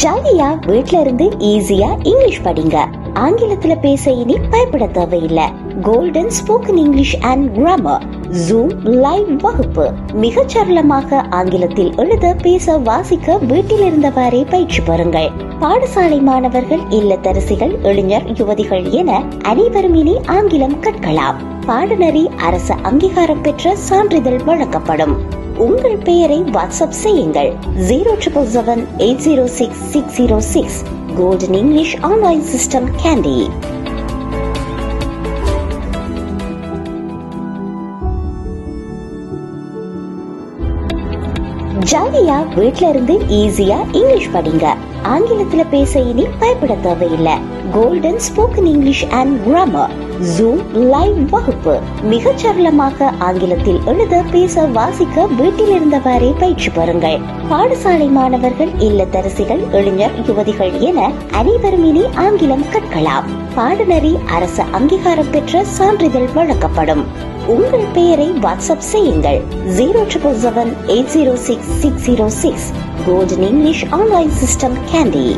ஜாலியா வீட்ல இருந்து ஈஸியா இங்கிலீஷ் படிங்க. ஆங்கிலத்துல பேச இனி பயப்பட தேவையில்லை. Golden spoken English and grammar zoom live வகுப்பு. மிக சரளமாக ஆங்கிலத்தில் எழுத, பேச, வாசிக்க வீட்டில் இருந்தவாறே பயிற்சி பெறுங்கள். பாடசாலை மாணவர்கள், இல்லத்தரசிகள், இளைஞர், யுவதிகள் என அனைவரும் இனி ஆங்கிலம் கற்கலாம். பாடநெறி அரசு அங்கீகாரம் பெற்ற சான்றிதழ் வழங்கப்படும். உங்கள் பெயரை வாட்ஸ்அப் செய்யுங்கள் 0777806606. Golden English online system candy. ஜாலியா வீட்ல இருந்து ஈஸியா இங்கிலீஷ் படிங்க. ஆங்கிலத்துல பேச இனி பயப்பட தேவையில்லை. Golden spoken English and grammar zoom live வகுப்பு. மிக சரளமாக ஆங்கிலத்தில் எழுத, பேச, வாசிக்க வீட்டில் இருந்தவாறே பயிற்சி பெறுங்கள். பாடசாலை மாணவர்கள், இல்லத்தரசிகள், இளைஞர், யுவதிகள் என அனைவரும் இனி ஆங்கிலம் கற்கலாம். பாடநெறி அரசு அங்கீகாரம் பெற்ற சான்றிதழ் வழங்கப்படும். உங்கள் பெயரை வாட்ஸ்அப் செய்யுங்கள் 0777806606. Golden English online system candy.